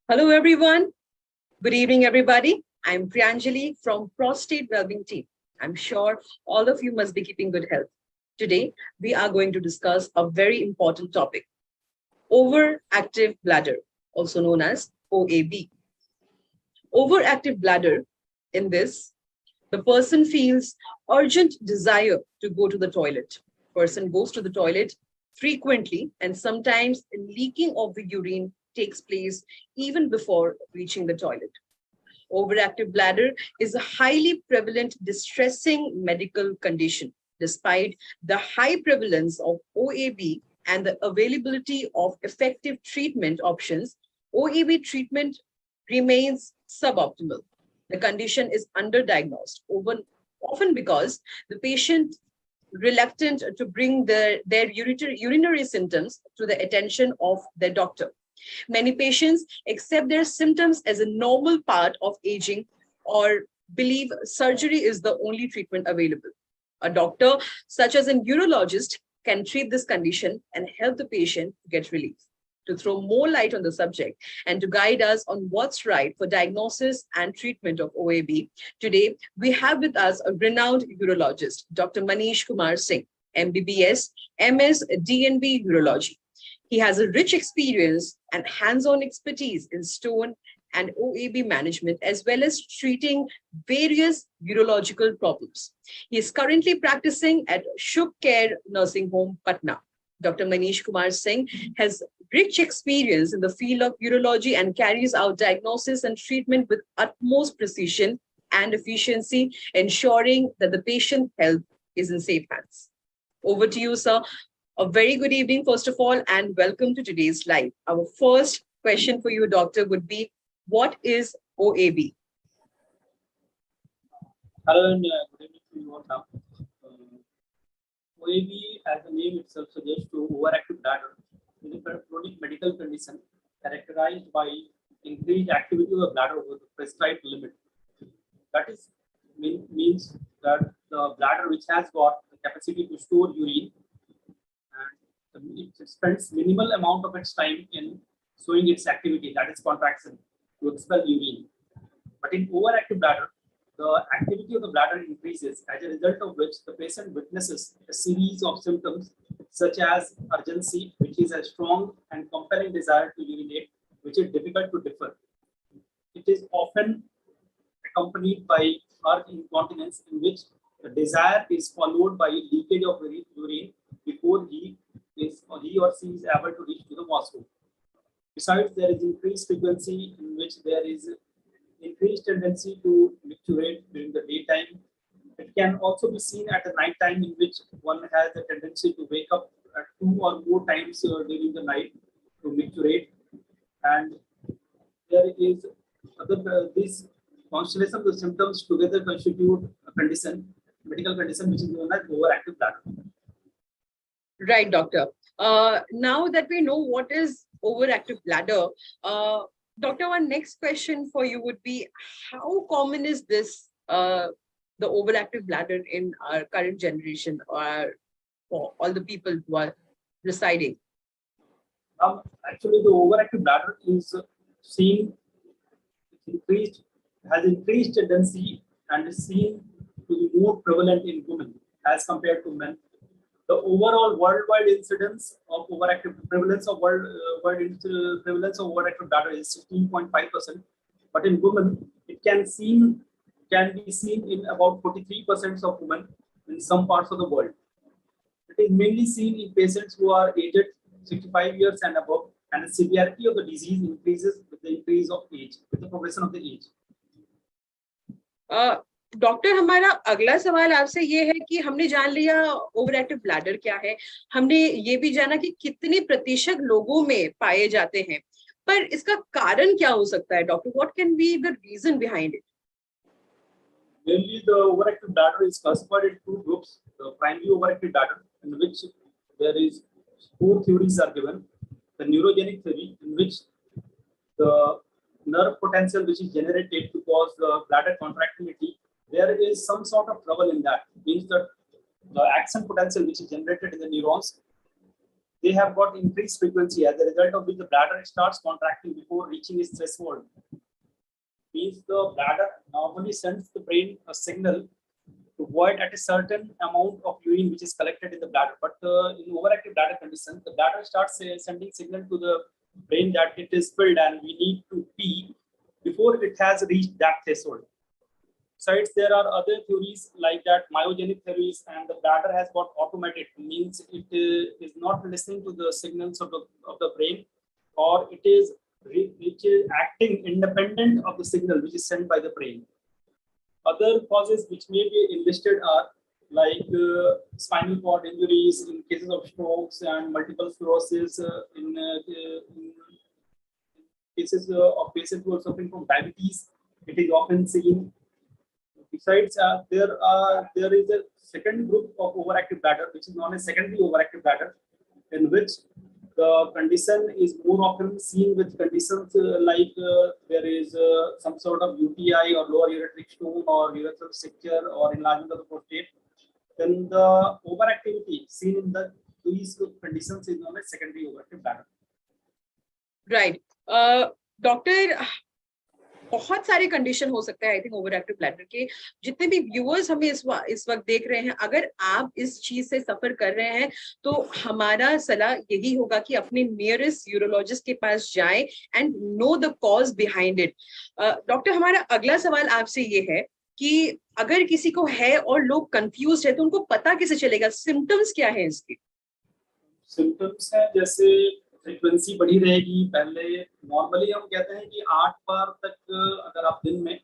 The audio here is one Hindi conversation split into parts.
Hello, everyone. Good evening, everybody. I'm Priyanjali from Prostate Wellbeing Team. I'm sure all of you must be keeping good health. Today, we are going to discuss a very important topic, overactive bladder, also known as OAB. Overactive bladder, in this, the person feels urgent desire to go to the toilet. Person goes to the toilet frequently, and sometimes leaking of the urine takes place even before reaching the toilet. Overactive bladder is a highly prevalent, distressing medical condition. Despite the high prevalence of OAB and the availability of effective treatment options, OAB treatment remains suboptimal. The condition is underdiagnosed, often because the patient reluctant to bring their urinary symptoms to the attention of their doctor. Many patients accept their symptoms as a normal part of aging or believe surgery is the only treatment available. A doctor, such as a urologist, can treat this condition and help the patient get relief. To throw more light on the subject and to guide us on what's right for diagnosis and treatment of OAB, today we have with us a renowned urologist, Dr. Manish Kumar Singh, MBBS, MS, DNB Urology. He has a rich experience and hands-on expertise in stone and OAB management, as well as treating various urological problems. He is currently practicing at Shubh Care Nursing Home, Patna. Dr. Manish Kumar Singh has rich experience in the field of urology and carries out diagnosis and treatment with utmost precision and efficiency, ensuring that the patient health is in safe hands. Over to you, sir. A very good evening, first of all, and welcome to today's live. Our first question for you, doctor, would be, what is OAB? Hello and good evening to you all now. OAB, as the name itself suggests, to overactive bladder, is a chronic medical condition characterized by increased activity of the bladder over the prescribed limit. That is means that the bladder, which has got the capacity to store urine, and it spends minimal amount of its time in showing its activity, that is contraction, to expel urine. But in overactive bladder, the activity of the bladder increases, as a result of which the patient witnesses a series of symptoms such as urgency, which is a strong and compelling desire to urinate, which is difficult to differ. It is often accompanied by earth incontinence, in which the desire is followed by leakage of urine before he or she is able to reach to the washroom. Besides, there is increased frequency in which there is increased tendency to micturate during the daytime. It can also be seen at the night time, in which one has a tendency to wake up 2 or more times during the night to micturate. And there is this constellation of the symptoms together constitute a condition, medical condition, which is known as overactive bladder. Right, doctor. Now that we know what is overactive bladder, doctor, our next question for you would be, how common is this, the overactive bladder in our current generation, or for all the people who are residing? Actually, the overactive bladder is seen has increased tendency and is seen to be more prevalent in women as compared to men. The overall worldwide incidence of overactive prevalence of prevalence of overactive bladder is 16.5%, but in women it can be seen in about 43% of women in some parts of the world. It is mainly seen in patients who are aged 65 years and above, and the severity of the disease increases with the increase of age, with the progression of the age. Doctor, हमारा अगला सवाल आपसे ये है कि हमने जान लिया ओवरएक्टिव ब्लैडर क्या है, हमने ये भी जाना कि कितने प्रतिशत लोगों में पाए जाते हैं, पर इसका कारण क्या हो सकता है doctor? What can be the reason behind it? Mainly, the overactive bladder is classified in two groups: the primary overactive bladder, in which there is 4 theories are given: the neurogenic theory, in which the nerve potential which is generated to cause the bladder contractility, there is some sort of trouble in that. Means that the action potential which is generated in the neurons, they have got increased frequency, as a result of which the bladder starts contracting before reaching its threshold. Means the bladder normally sends the brain a signal to void at a certain amount of urine which is collected in the bladder. But in overactive bladder condition, the bladder starts sending signal to the brain that it is filled and we need to pee before it has reached that threshold. Besides, there are other theories like that, myogenic theories, and the bladder has got automated, means it is not listening to the signals of the brain, or it is acting independent of the signal which is sent by the brain. Other causes which may be enlisted are like spinal cord injuries in cases of strokes and multiple sclerosis in cases of patients who are suffering from diabetes. It is often seen. Besides, there is a second group of overactive bladder, which is known as secondary overactive bladder, in which the condition is more often seen with conditions like there is some sort of UTI or lower ureteric stone or urethral stricture or enlargement of the prostate. Then the overactivity seen in these conditions is known as secondary overactive bladder. Right. Doctor, बहुत सारे कंडीशन हो सकता है I think over active bladder के। जितने भी व्यूअर्स हमें इस वक्त देख रहे हैं, अगर आप इस चीज से सफर कर रहे हैं तो हमारा सलाह यही होगा कि अपने नियरेस्ट यूरोलॉजिस्ट के पास जाएं and know the cause behind it. Doctor, हमारा अगला सवाल आपसे ये है कि अगर किसी को है और लोग कंफ्यूज है तो उनको पता कैसे चलेगा, सिम्टम्स क्या है इसके? सिम्टम्स है जैसे फ्रीक्वेंसी बढ़ी रहेगी। पहले नॉर्मली हम कहते हैं कि 8 बार तक अगर आप दिन में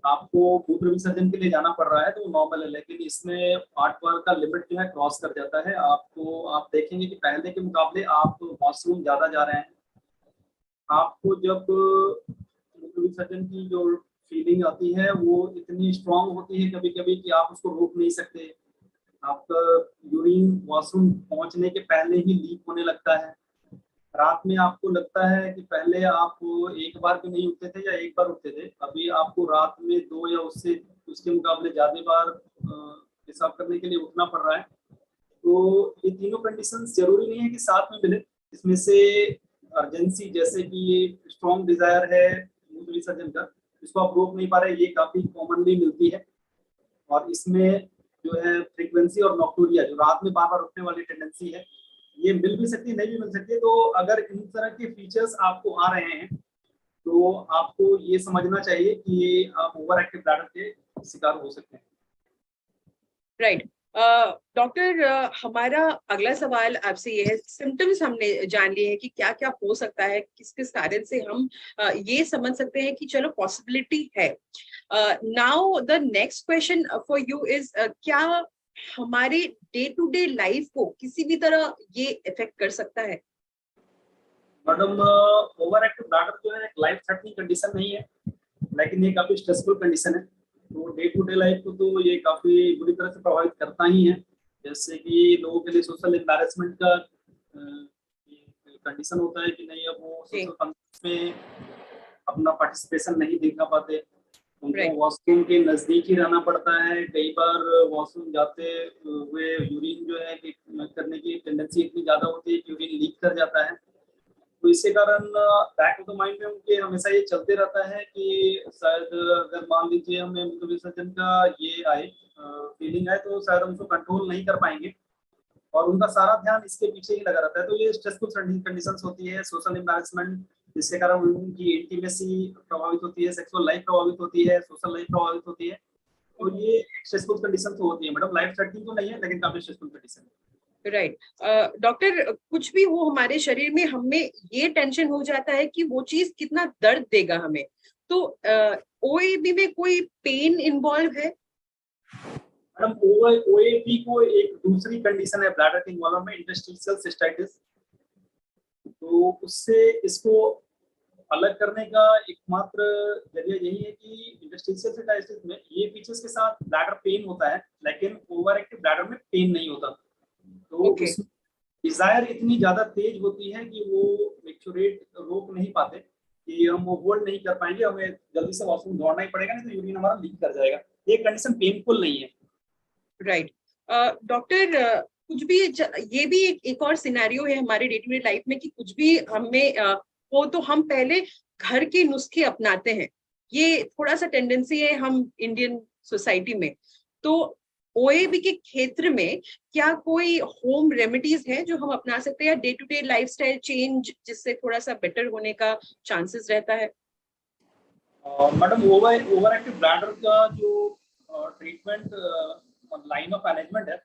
आपको मूत्र विसर्जन के लिए जाना पड़ रहा है तो नॉर्मल है, लेकिन इसमें 8 बार का लिमिट जो है क्रॉस कर जाता है। आप देखेंगे कि पहले के मुकाबले आप वॉशरूम ज्यादा जा रहे हैं। आपको जब मूत्र विसर्जन की जो फीलिंग आती है वो इतनी स्ट्रांग होती है कभी कभी कि आप उसको रोक नहीं सकते। आपका यूरिन वॉशरूम पहुंचने के पहले ही लीक होने लगता है। रात में आपको लगता है कि पहले आप एक बार भी नहीं उठते थे या एक बार उठते थे, अभी आपको रात में 2 या उसके मुकाबले ज्यादा बार पेशाब करने के लिए उठना पड़ रहा है। तो ये तीनों कंडीशंस जरूरी नहीं है कि साथ में मिले। इसमें से अर्जेंसी जैसे कि स्ट्रॉन्ग डिजायर है मूत्र विसर्जन का, इसको आप रोक नहीं पा रहे, ये काफी कॉमनली मिलती है। और इसमें जो है फ्रीक्वेंसी और नॉक्टूरिया, जो रात में बार बार उठने वाली टेंडेंसी है, ये मिल भी सकती है, नहीं भी मिल सकती है। तो अगर इन तरह के फीचर्स आपको आ रहे हैं तो आपको ये समझना चाहिए कि आप ओवर एक्टिव ब्लैडर के शिकार हो सकते हैं। राइट। डॉक्टर, हमारा अगला सवाल आपसे ये है, सिम्टम्स हमने जान लिए हैं कि क्या क्या हो सकता है, किस किस कारण से हम ये समझ सकते हैं कि चलो पॉसिबिलिटी है। Now the next question for you is, क्या हमारे डे टू डे लाइफ को किसी भी तरह ये इफेक्ट कर सकता है? मैडम, ओवर एक्टिव ब्लैडर जो है लाइफ थ्रेटनिंग कंडीशन नहीं है, लेकिन ये काफी स्ट्रेसफुल कंडीशन है। तो डे टू डे लाइफ को तो ये काफी बुरी तरह से प्रभावित करता ही है। जैसे कि लोगों के लिए सोशल एम्बैरेसमेंट का कंडीशन होता है कि नहीं, अब वो सोशल फंक्शन में अपना पार्टिसिपेशन नहीं दिखा पाते, उनको वॉशरूम के नजदीक ही रहना पड़ता है। कई बार वॉशरूम जाते हुए यूरिन जो है करने की टेंडेंसी इतनी ज्यादा होती है कि यूरिन लीक कर जाता है। तो इसके कारण बैक ऑफ द माइंड में उनके हमेशा ये चलते रहता है कि शायद अगर मान लीजिए हमें मूत्र विसर्जन का ये आए फीलिंग आए तो शायद हम उसको कंट्रोल नहीं कर पाएंगे, और उनका सारा ध्यान इसके पीछे ही लगा रहता है। तो ये स्ट्रेसफुल कंडीशंस होती है, सोशल एम्बैरेसमेंट, जिसके कारण उनकी इंटीमेसी प्रभावित होती है, सेक्सुअल लाइफ प्रभावित होती है, सोशल लाइफ प्रभावित होती है। तो ये स्ट्रेसफुल कंडीशन तो होती है मैडम, लाइफ थ्रेटनिंग तो नहीं है लेकिन काफी स्ट्रेसफुल कंडीशन है। राइट। डॉक्टर, कुछ भी हो हमारे शरीर में, हमें ये टेंशन हो जाता है कि वो चीज कितना दर्द देगा हमें, तो ओएबी में कोई पेन इन्वॉल्व है? मैडम, ओएबी को एक दूसरी कंडीशन है ब्लैडर के इन्वॉल्वमेंट, इंटरस्टिशियल सिस्टाइटिस। तो उससे इसको अलग करने का एकमात्र जरिया यही है कि इंटरस्टिशियल सिस्टाइटिस में ये फीचर्स के साथ ब्लैडर पेन होता है, लेकिन ओवर एक्टिव ब्लैडर में पेन नहीं होता। तो उसमें डिजायर इतनी ज्यादा तेज होती है कि वो मेच्योरेट रोक नहीं पाते, कि हम वो होल्ड नहीं कर पाएंगे, हमें जल्दी से वॉशरूम दौड़ना ही पड़ेगा, नहीं तो यूरिन हमारा लीक कर जाएगा। ये कंडीशन पेनफुल नहीं है। राइट। डॉक्टर, कुछ भी ये भी एक और सिनेरियो है हमारे डे टू डे लाइफ में कि कुछ भी हमें हो तो हम पहले घर के नुस्खे अपनाते हैं। ये थोड़ा सा टेंडेंसी है हम इंडियन सोसाइटी में। तो ओएबी के क्षेत्र में क्या कोई होम रेमेडीज है जो हम अपना सकते हैं, या day to day lifestyle change जिससे थोड़ा सा बेटर होने का चांसेस रहता है? मैडम, ओवर एक्टिव ब्लैडर का जो ट्रीटमेंट लाइन ऑफ मैनेजमेंट है,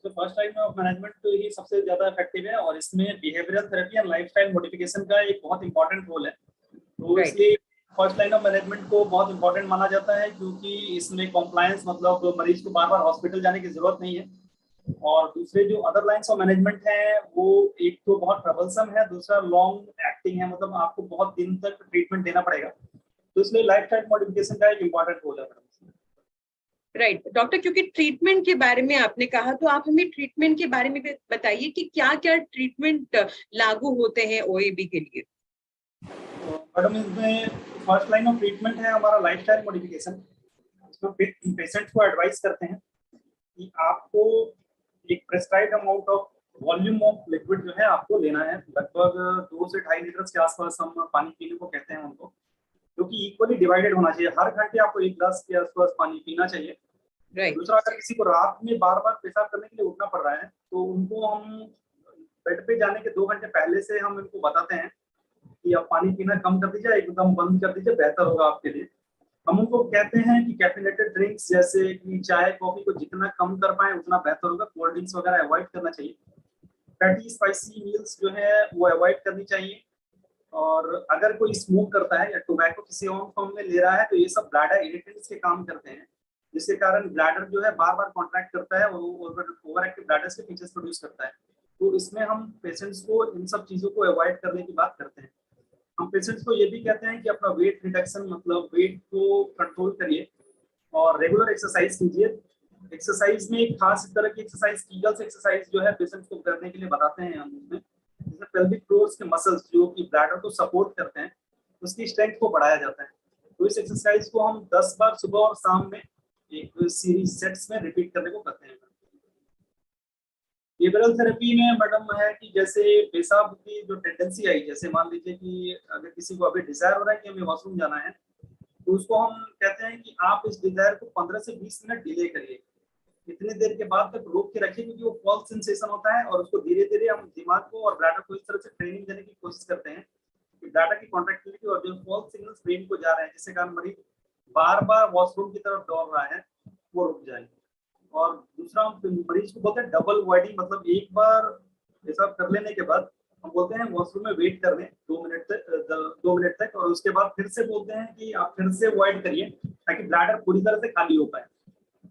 तो फर्स्ट लाइन ऑफ मैनेजमेंट तो ये सबसे ज्यादा इफेक्टिव है, और इसमें behavioural therapy and lifestyle modification का एक बहुत इंपॉर्टेंट रोल है। तो राइट। इसलिए फर्स्ट लाइन ऑफ मैनेजमेंट को बहुत इंपॉर्टेंट माना जाता है, क्योंकि इसमें कॉम्प्लायंस, मतलब मरीज को बार बार हॉस्पिटल जाने की जरूरत नहीं है। और दूसरे जो अदर लाइन्स ऑफ मैनेजमेंट है, वो एक तो बहुत ट्रबलसम है, दूसरा लॉन्ग एक्टिंग है, मतलब आपको बहुत दिन तक ट्रीटमेंट देना पड़ेगा। तो इसलिए लाइफस्टाइल मॉडिफिकेशन का एक इंपॉर्टेंट रोल है। राइट डॉक्टर, क्योंकि ट्रीटमेंट के बारे में आपने कहा, तो आप हमें ट्रीटमेंट के बारे में भी बताइए कि क्या क्या ट्रीटमेंट लागू होते हैं ओएबी के लिए। तो मैडम, इसमें फर्स्ट लाइन ऑफ ट्रीटमेंट है हमारा लाइफस्टाइल मॉडिफिकेशन। इसमें पेशेंट को एडवाइस करते हैं कि आपको एक prescribed amount of volume of liquid जो है आपको लेना है, लगभग 2 से 2.5 लीटर के आसपास हम पानी पीने को कहते हैं उनको, जो कि इक्वली डिवाइडेड होना चाहिए। हर घंटे आपको 1 गिलास के आसपास पानी पीना चाहिए। राइट। दूसरा, अगर किसी को रात में बार बार पेशाब करने के लिए उठना पड़ रहा है, तो उनको हम बेड पे जाने के 2 घंटे पहले से हम इनको बताते हैं कि आप पानी पीना कम कर दीजिए, एकदम बंद कर दीजिए, बेहतर होगा आपके लिए। हम उनको कहते हैं कि कैफिनेटेड ड्रिंक्स जैसे कि चाय कॉफी को जितना कम कर पाए उतना बेहतर होगा। कोल्ड ड्रिंक्स वगैरह अवॉइड करना चाहिए। फैटी स्पाइसी मील्स जो है वो अवॉइड करनी चाहिए। और अगर कोई स्मोक करता है या टोबैको किसी और फॉर्म में ले रहा है, तो ये सब ब्लैडर इरिटेंट्स के काम करते हैं, जिसके कारण ब्लैडर जो है बार बार कॉन्ट्रैक्ट करता है और ओवर एक्टिव ब्लैडर से फीचर्स प्रोड्यूस करता है। तो इसमें हम पेशेंट्स को इन सब चीजों को अवॉइड करने की बात करते हैं। हम पेशेंट्स को ये भी कहते हैं कि अपना वेट रिडक्शन, मतलब वेट को कंट्रोल करिए और रेगुलर एक्सरसाइज कीजिए। एक्सरसाइज में एक खास तरह की एक्सरसाइज, कीगल्स एक्सरसाइज जो है पेशेंट्स को करने के लिए बताते हैं हम उसमें। जैसे पेल्विक फ्लोर्स के मसल्स जो कि ब्लैडर को सपोर्ट करते हैं, उसकी स्ट्रेंथ को बढ़ाया जाता है। तो इस एक्सरसाइज को हम 10 बार सुबह और शाम में एक सीरीज सेट्स में रिपीट करने को कहते हैं। बिहेवियरल थेरेपी में मैडम है कि जैसे पेशाब की जो टेंडेंसी आई, जैसे मान लीजिए कि अगर किसी को अभी डिजायर हो रहा है कि हमें वॉशरूम जाना है, तो उसको हम कहते हैं कि आप इस डिजायर को 15 से 20 मिनट डिले करिए। इतनी देर के बाद तक रोक के रखिए, क्योंकि वो फॉल्स सेंसेशन होता है, और उसको धीरे धीरे हम दिमाग को और ब्लैडर को इस तरह से ट्रेनिंग देने की कोशिश करते हैं कि ब्लैडर की कॉन्ट्रैक्टिलिटी और जो फॉल्स सिग्नल्स ब्रेन को जा रहे हैं, जिससे कारण मरीज बार बार वॉशरूम की तरफ दौड़ रहा है, वो रुक जाए। और दूसरा, हम मरीज को बोलते हैं डबल वाइडिंग, मतलब एक बार पेशाब कर लेने के बाद हम बोलते हैं वॉशरूम में वेट कर लें 2 मिनट तक, और उसके बाद फिर से बोलते हैं कि आप फिर से वाइड करिए, ताकि ब्लैडर पूरी तरह से खाली हो पाए।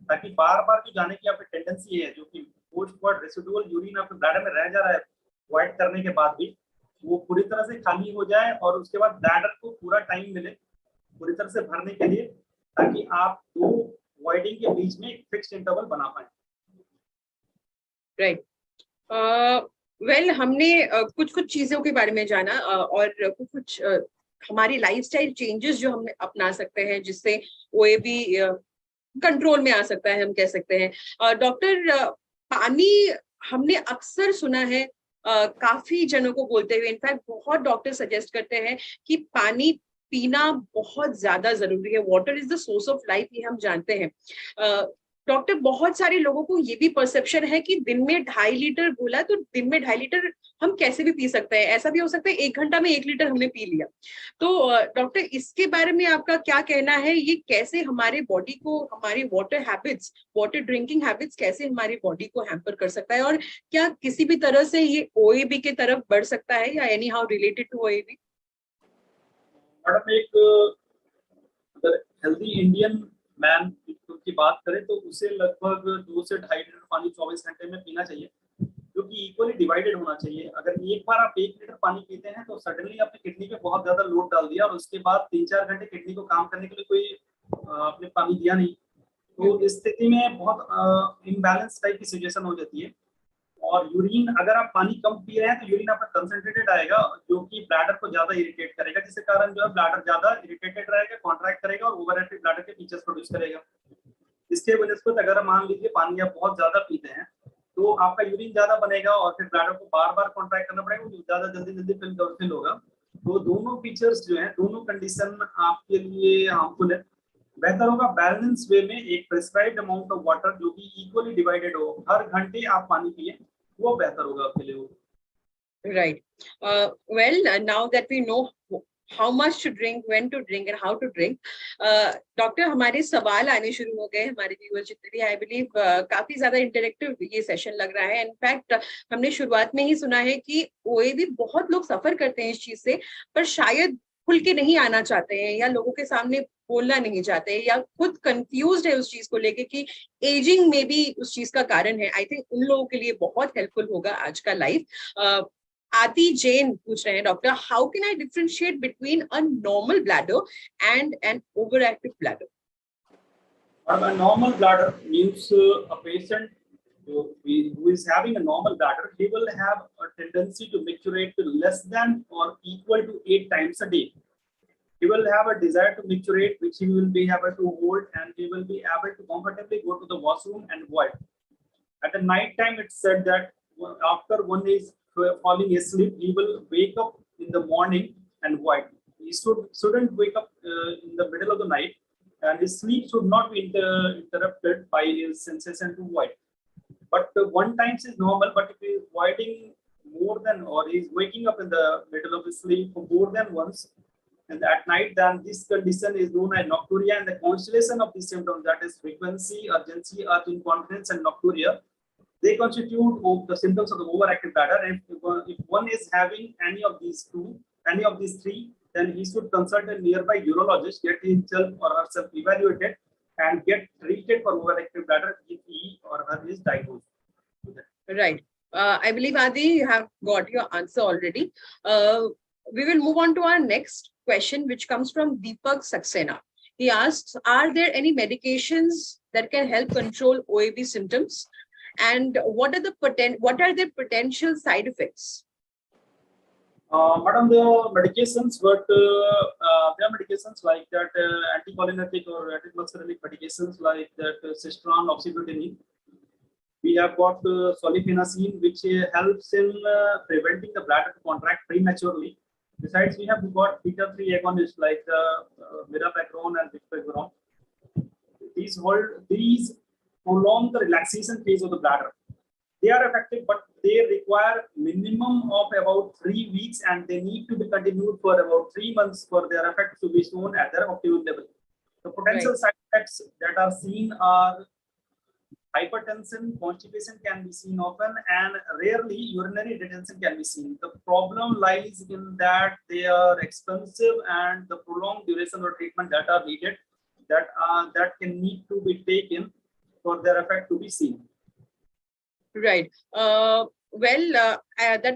ताकि बार बार जो जाने की आपकी टेंडेंसी है, जो कि पोस्ट वर्ड रेसिडुअल यूरिन आपके ब्लैडर में रह जा रहा है वाइड करने के बाद भी, वो पूरी तरह से खाली हो जाए, और उसके बाद ब्लैडर को पूरा टाइम मिले पूरी तरह से भरने के लिए, ताकि आप 2 वाइडिंग के बीच में एक फिक्स्ड इंटरवल बना पाए। राइट। वेल, हमने कुछ कुछ चीजों के बारे में जाना, और कुछ कुछ हमारी लाइफस्टाइल चेंजेस जो हम अपना सकते हैं जिससे ओएबी कंट्रोल में आ सकता है, हम कह सकते हैं। डॉक्टर, पानी हमने अक्सर सुना है काफी जनों को बोलते हुए, इनफैक्ट बहुत डॉक्टर सजेस्ट करते हैं कि पानी पीना बहुत ज्यादा जरूरी है। Water is the source of life, ये हम जानते हैं। डॉक्टर, बहुत सारे लोगों को ये भी परसेप्शन है कि दिन में 2.5 लीटर बोला तो दिन में 2.5 लीटर हम कैसे भी पी सकते हैं। ऐसा भी हो सकता है 1 घंटा में 1 लीटर हमने पी लिया। तो डॉक्टर, इसके बारे में आपका क्या कहना है? ये कैसे हमारे बॉडी को, हमारी water habits, water drinking habits कैसे हमारी बॉडी को हैम्पर कर सकता है, और क्या किसी भी तरह से ये ओएबी के तरफ बढ़ सकता है, या anyhow related to OAB? Madam, एक अगर हेल्दी इंडियन मैन की बात करें, तो उसे लगभग 2 से 2.5 लीटर पानी 24 घंटे में पीना चाहिए, जो कि इक्वली डिवाइडेड होना चाहिए। अगर एक बार आप 1 लीटर पानी पीते हैं, तो सडनली आपने किडनी पे बहुत ज्यादा लोड डाल दिया, और उसके बाद 3-4 घंटे किडनी को काम करने के लिए कोई आपने पानी दिया नहीं। तो इस स्थिति में बहुत इम्बैलेंस टाइप की सिचुएशन हो जाती है। और यूरिन, अगर आप पानी कम पी रहे हैं, तो यूरिन आपका कंसंट्रेटेड आएगा, जो कि ब्लैडर को ज्यादा इरिटेट करेगा, जिसके कारण जो है ब्लैडर ज्यादा इरिटेटेड रहेगा, कॉन्ट्रैक्ट करेगा, और ओवर एक्टिव ब्लैडर के फीचर्स प्रोड्यूस करेगा। इसके वजह से अगर मान लीजिए पानी आप बहुत ज्यादा पीते हैं, तो आपका यूरिन ज्यादा बनेगा और फिर ब्लैडर को बार बार कॉन्ट्रैक्ट करना पड़ेगा, ज्यादा जल्दी जल्दी फिल होगा। तो दोनों फीचर्स जो है, दोनों कंडीशन आपके लिए हार्मफुल है। बेहतर होगा बैलेंस वे में एक प्रिस्क्राइब्ड अमाउंट ऑफ वाटर जो कि इक्वली डिवाइडेड हो, हर घंटे आप पानी पिए, वो बेहतर होगा आपके लिए। Right. Well, now that we know how much to drink, when to drink, and how to drink, doctor हमारे सवाल आने शुरू हो गए हमारे व्यूअर जितने भी, आई बिलीव काफी ज्यादा इंटरेक्टिव ये सेशन लग रहा है। इनफैक्ट हमने शुरुआत में ही सुना है कि ओएबी बहुत लोग सफर करते हैं इस चीज से, पर शायद खुल के नहीं आना चाहते हैं, या लोगों के सामने बोलना नहीं चाहते, या खुद कंफ्यूज्ड है उस चीज को लेके कि एजिंग में भी उस चीज का कारण है। आई थिंक उन लोगों के लिए बहुत हेल्पफुल होगा आज का लाइफ। आदि जैन पूछ रहे हैं, doctor how can I differentiate between a normal bladder and an overactive bladder? A normal bladder means a patient who is having a normal bladder, he will have a tendency to maturate to less than or equal to 8 times a day. He will have a desire to maturate, which he will be able to hold, and he will be able to comfortably go to the washroom and void. At the night time, it's said that after one is falling asleep, he will wake up in the morning and void. He shouldn't wake up in the middle of the night, and his sleep should not be interrupted by his sensation to void. But one times is normal, but if he is voiding more than, or he is waking up in the middle of his sleep for more than once, and at night, then this condition is known as nocturia, and the constellation of these symptoms, that is frequency, urgency, urge incontinence, and nocturia, they constitute the symptoms of the overactive bladder. And if one is having any of these three, then he should consult a nearby urologist, get himself or herself evaluated, and get treated for overactive bladder if he or her is diagnosed. Right. I believe, Adi, you have got your answer already. We will move on to our next question, which comes from Deepak Saxena. He asks, are there any medications that can help control OAB symptoms? And what are the potential side effects? Madam, the medications, but there are medications like that anticholinergic or antimuscarinic medications like that cistron, oxybutynin. We have got solifenacin, which helps in preventing the bladder to contract prematurely. Besides, we have got beta-3 agonists like mirapegrone and bictegravir. These prolong the relaxation phase of the bladder. They are effective, but they require minimum of about 3 weeks, and they need to be continued for about 3 months for their effects to be shown at their optimal level. The potential side effects that are seen are hypertension, constipation can be seen often, and rarely urinary retention can be seen. The problem lies in that they are expensive and the prolonged duration of treatment that are needed, that can need to be taken for their effect to be seen. Right. That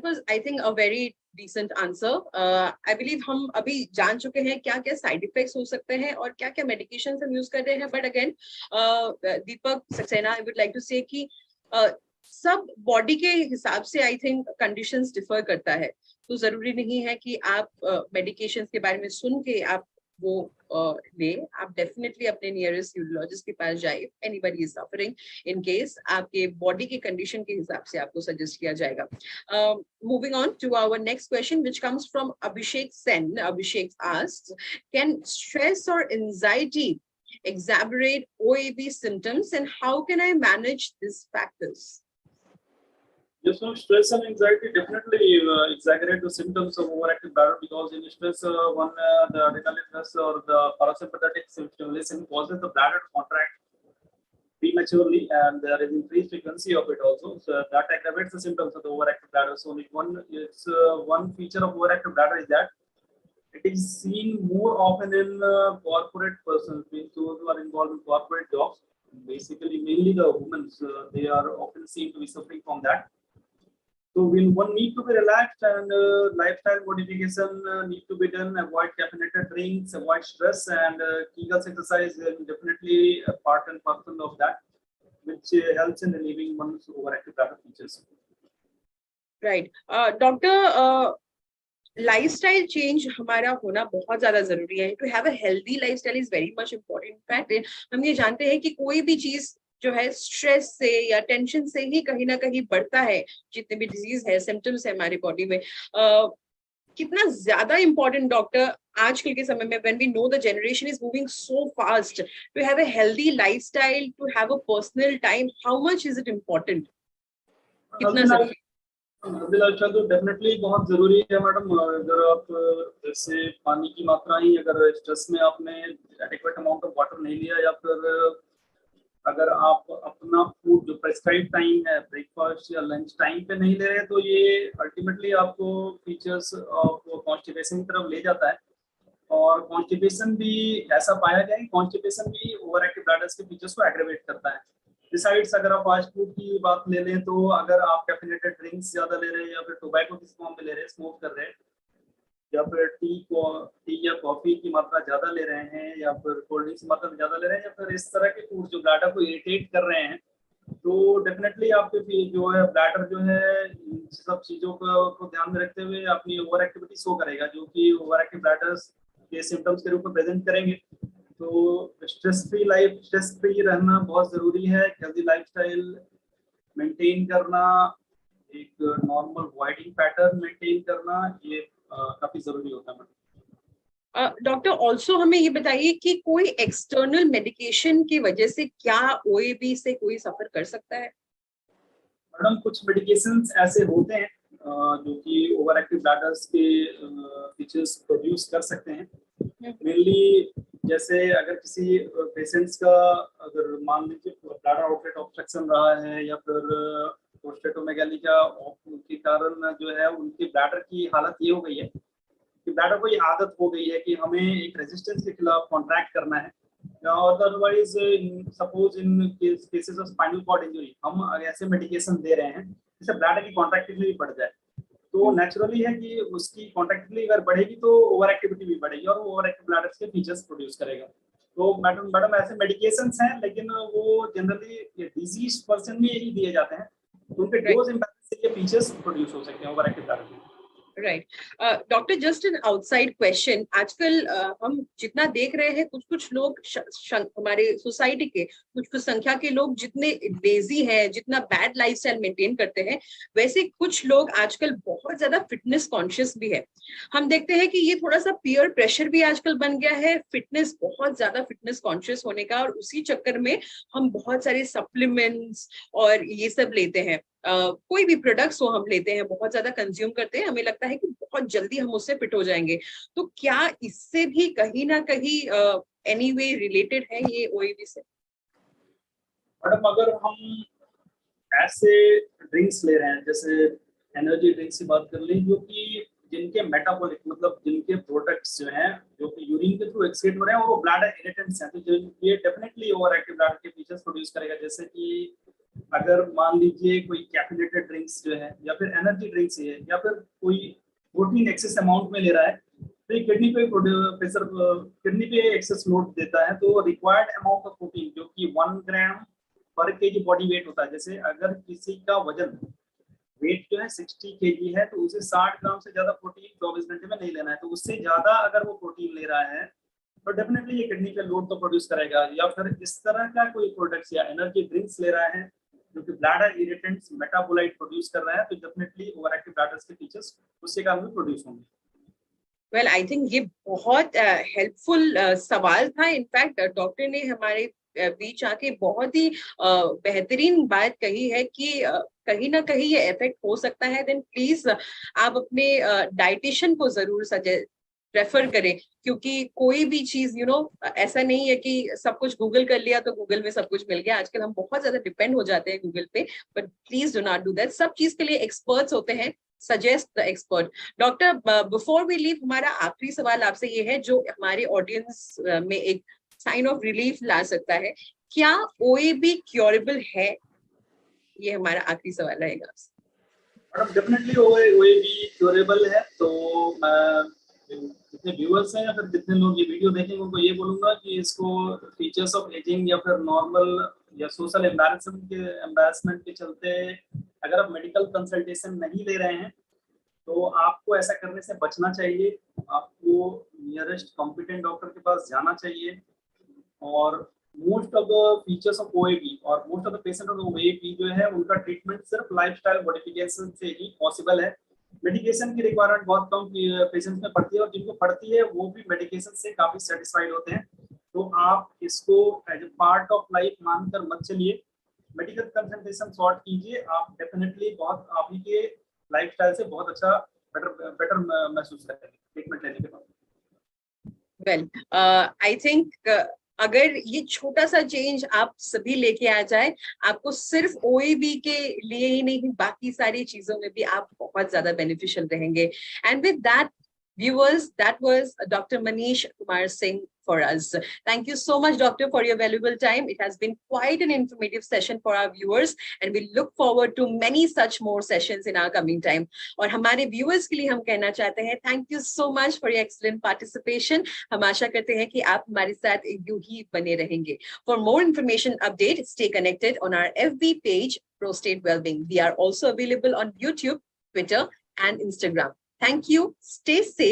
was, I think, a very decent answer. I believe हम अभी जान चुके हैं क्या क्या साइड इफेक्ट्स हो सकते हैं और क्या क्या मेडिकेशन हम यूज कर रहे हैं. But again Deepak Saxena, I would like to say कि सब बॉडी के हिसाब से आई थिंक कंडीशंस डिफर करता है. तो जरूरी नहीं है कि आप मेडिकेशंस के बारे में सुन के आप वो ले. आप डेफिनेटली अपने नियरेस्ट यूरोलॉजिस्ट के पास जाइए. Anybody is suffering, in case आपके बॉडी के कंडीशन के हिसाब से आपको सजेस्ट किया जाएगा. Moving on to our next question which comes from Abhishek Sen. Abhishek asks, can stress और anxiety exacerbate OAB symptoms, and how can I manage these factors? Yes, so stress and anxiety definitely exaggerate the symptoms of overactive bladder, because in stress, the adrenal stress or the parasympathetic stimulation causes the bladder to contract prematurely, and there is increased frequency of it also. So that aggravates the symptoms of the overactive bladder. So one feature of overactive bladder is that it is seen more often in corporate persons, those who are involved in corporate jobs. Basically, mainly the women, they are often seen to be suffering from that. So one need to be relaxed, and lifestyle modification need to be done. Avoid caffeinated drinks, avoid stress, and Kegels exercise is definitely a part and parcel of that, which helps in relieving one's overactive bladder features. Right. Doctor, lifestyle change हमारा होना बहुत ज्यादा जरूरी है. To have a healthy lifestyle is very much important. In fact हम ये जानते हैं कि कोई भी चीज जो है स्ट्रेस से या टेंशन से ही कहीं ना कहीं बढ़ता है। जितने भी डिजीज है, सिम्टम्स है हमारी बॉडी में, कितना ज्यादा इंपॉर्टेंट डॉक्टर आजकल के समय में, when we know the generation is moving so fast, to have a healthy lifestyle, to have a personal time, how much is it important, कितना जरूरी? हेल्दी लाइफस्टाइल तो डेफिनेटली बहुत जरूरी है मैडम। अगर आप जैसे पानी की मात्रा ही, अगर स्ट्रेस में आपने एडिक्वेट अमाउंट ऑफ वाटर नहीं लिया, या फिर अगर आप अपना फूड जो प्रेस्क्राइब टाइम है, ब्रेकफास्ट या लंच टाइम पे नहीं ले रहे, तो ये अल्टीमेटली आपको फीचर्स ऑफ कॉन्स्टिपेशन की तरफ ले जाता है। और कॉन्स्टिपेशन भी ऐसा पाया गया है, कॉन्स्टिपेशन भी ओवर एक्टिव ब्लैडर्स के फीचर्स को एग्रेवेट करता है। डिसाइड्स, अगर आप फास्ट फूड की बात ले लें, तो अगर आप कैफिनेटेड ड्रिंक्स ज्यादा ले रहे हैं, या फिर टोबैको किसी फॉर्म में ले रहे हैं, स्मोक कर रहे हैं, या फिर टी या कॉफी की मात्रा ज्यादा ले रहे हैं, या फिर कोल्ड ड्रिंक्स की मात्रा ज्यादा ले रहे हैं, या फिर इस तरह के फूड जो ब्लैडर को इरिटेट कर रहे हैं, तो डेफिनेटली आपके जो है ब्लैडर जो है इन सब चीजों को ध्यान में रखते हुए अपनी ओवर एक्टिविटी शो करेगा, जो कि ओवर एक्टिव ब्लैडर्स के सिम्टम्स के रूप में प्रेजेंट करेंगे। तो स्ट्रेस फ्री रहना बहुत जरूरी है। हेल्दी लाइफस्टाइल मेंटेन करना, एक नॉर्मल वाइडिंग पैटर्न मेंटेन करना, ये काफी जरूरी होता है मैडम। डॉक्टर ऑल्सो हमें ये बताइए कि कोई एक्सटर्नल मेडिकेशन की वजह से क्या ओएबी से कोई सफर कर सकता है? मैडम कुछ मेडिकेशंस ऐसे होते हैं जो कि ओवर एक्टिव ब्लैडर्स के फीचर्स प्रोड्यूस कर सकते हैं। मेनली जैसे अगर किसी पेशेंट्स का, अगर मान लीजिए ब्लैडर आउटलेट ऑब्स्ट्रक्शन रहा है, या फिर प्रोस्टेटोमेगाली के कारण जो है उनकी ब्लैडर की हालत ये हो गई है कि ब्लैडर को ये आदत हो गई है कि हमें एक रेजिस्टेंस के खिलाफ कॉन्ट्रैक्ट करना है। Otherwise suppose in cases of spinal cord injury हम ऐसे मेडिकेशन दे रहे हैं जिससे ब्लैडर की कॉन्ट्रैक्टिबिलिटी बढ़ जाए, तो नेचुरली है कि उसकी कॉन्ट्रैक्टिबिलिटी अगर बढ़ेगी तो ओवर एक्टिविटी भी बढ़ेगी, और ओवर एक्टिव ब्लैडर के फीचर्स प्रोड्यूस करेगा। तो मैडम ऐसे मेडिकेशंस हैं, लेकिन वो जनरली डिजीज पर्सन में ही दिए जाते हैं, तो उनके डोज इम्पैक्ट से ये फीचर्स प्रोड्यूस हो सकते हैं ओवर एक्टिव ब्लैडर के। Right doctor, just an outside question, आजकल हम जितना देख रहे हैं, कुछ कुछ लोग हमारे सोसाइटी के कुछ कुछ संख्या के लोग जितने लेजी हैं, जितना बैड लाइफस्टाइल मेंटेन करते हैं, वैसे कुछ लोग आजकल बहुत ज्यादा फिटनेस कॉन्शियस भी है। हम देखते हैं कि ये थोड़ा सा पीयर प्रेशर भी आजकल बन गया है, फिटनेस, बहुत ज्यादा फिटनेस कॉन्शियस होने का, और उसी चक्कर में हम बहुत सारे सप्लीमेंट्स और ये सब लेते हैं। कोई भी प्रोडक्ट्स हो हम लेते हैं, बहुत ज्यादा कंज्यूम करते हैं, हमें लगता है कि बहुत जल्दी हम उससे फिट हो जाएंगे। तो क्या इससे भी कहीं ना कहीं एनीवे रिलेटेड है ये ओएबी से? मैडम अगर हम ऐसे ड्रिंक्स ले रहे हैं, जैसे एनर्जी ड्रिंक्स की बात कर ली, जो कि जिनके मेटाबॉलिक, मतलब जिनके प्रोडक्ट्स जो हैं जो कि यूरिन के थ्रू एक्सक्रीट हो रहे हैं, और वो ब्लैडर इरिटेंट्स हैं, तो ये डेफिनेटली ओवर एक्टिव ब्लैडर के फीचर्स प्रोड्यूस करेगा। जैसे कि अगर मान लीजिए कोई कैफिनेटेड ड्रिंक्स जो है, या फिर एनर्जी ड्रिंक्स है, या फिर कोई प्रोटीन एक्सेस अमाउंट में ले रहा है, तो ये किडनी पे प्रेशर, किडनी पे एक्सेस लोड देता है। तो रिक्वायर्ड अमाउंट ऑफ प्रोटीन जो कि 1 ग्राम पर केजी बॉडी वेट होता है, जैसे अगर किसी का वजन वेट जो है 60 केजी है, तो उसे 60 ग्राम से ज्यादा प्रोटीन 24 घंटे में नहीं लेना है। तो उससे ज्यादा अगर वो प्रोटीन ले रहा है, तो डेफिनेटली ये किडनी पे लोड तो प्रोड्यूस करेगा। या फिर इस तरह का कोई प्रोडक्ट्स या एनर्जी ड्रिंक्स ले रहा है जो कि ब्लैडर इरिटेंट्स, मेटाबोलाइट प्रोड्यूस कर रहा है, तो डेफिनेटली ओवर एक्टिव ब्लैडर्स के फीचर्स उससे कारण में प्रोड्यूस होंगे। वेल आई थिंक ये बहुत हेल्पफुल सवाल था। इनफैक्ट डॉक्टर ने हमारे बीच आके बहुत ही बेहतरीन बात कही है कि कहीं ना कहीं ये इफेक्ट हो सकता है। देन प्लीज आप अपने डाइटिशियन को जरूर सजेस्ट प्रेफर करें, क्योंकि कोई भी चीज ऐसा नहीं है कि सब कुछ गूगल कर लिया तो गूगल में सब कुछ मिल गया। आजकल हम बहुत ज्यादा डिपेंड हो जाते हैं गूगल पे, but please do not do that. सब चीज के लिए एक्सपर्ट्स होते हैं, suggest the expert. Doctor, before we leave, हमारा आखिरी सवाल आपसे ये है जो हमारे ऑडियंस में एक साइन ऑफ रिलीफ ला सकता है, क्या ओएबी क्योरेबल है? ये हमारा आखिरी सवाल रहेगा आपसे। मैडम डेफिनेटली ओएबी क्योरेबल है। तो मैं जितने व्यूअर्स हैं या फिर जितने लोग ये वीडियो देखेंगे उनको ये बोलूंगा कि इसको फीचर्स ऑफ एजिंग या फिर नॉर्मल या सोशल एम्बैरसमेंट के चलते अगर आप मेडिकल कंसल्टेशन नहीं ले रहे हैं, तो आपको ऐसा करने से बचना चाहिए। आपको नियरेस्ट कॉम्पिटेंट डॉक्टर के पास जाना चाहिए, और most of the features of OAB और most of the patient of OAB जो है उनका ट्रीटमेंट सिर्फ लाइफस्टाइल मॉडिफिकेशन से ही पॉसिबल है। मेडिकेशन की रिक्वायरमेंट बहुत कम पेशेंट्स में पड़ती है और जिनको पड़ती है वो भी मेडिकेशन से काफी सेटिस्फाइड होते हैं। तो आप इसको as a part of life मानकर मत चलिए, मेडिकल कंसल्टेशन सॉर्ट कीजिए, आप डेफिनेटली बहुत आप ही के लाइफस्टाइल से बहुत अच्छा बेटर महसूस करेंगे ट्रीटमेंट लेने के बाद। वेल आई थिंक अगर ये छोटा सा चेंज आप सभी लेके आ जाए, आपको सिर्फ ओएबी के लिए ही नहीं बाकी सारी चीजों में भी आप बहुत ज्यादा बेनिफिशियल रहेंगे। And with that viewers, that was Dr. Manish Kumar Singh for us. Thank you so much, doctor, for your valuable time. It has been quite an informative session for our viewers and we look forward to many such more sessions in our coming time. और हमारे viewers के लिए हम कहना चाहते हैं thank you so much for your excellent participation. हम आशा करते हैं कि आप हमारे साथ यूं ही बने रहेंगे। For more information update, stay connected on our FB page, Prostate Wellbeing. We are also available on YouTube, Twitter and Instagram. Thank you. Stay safe.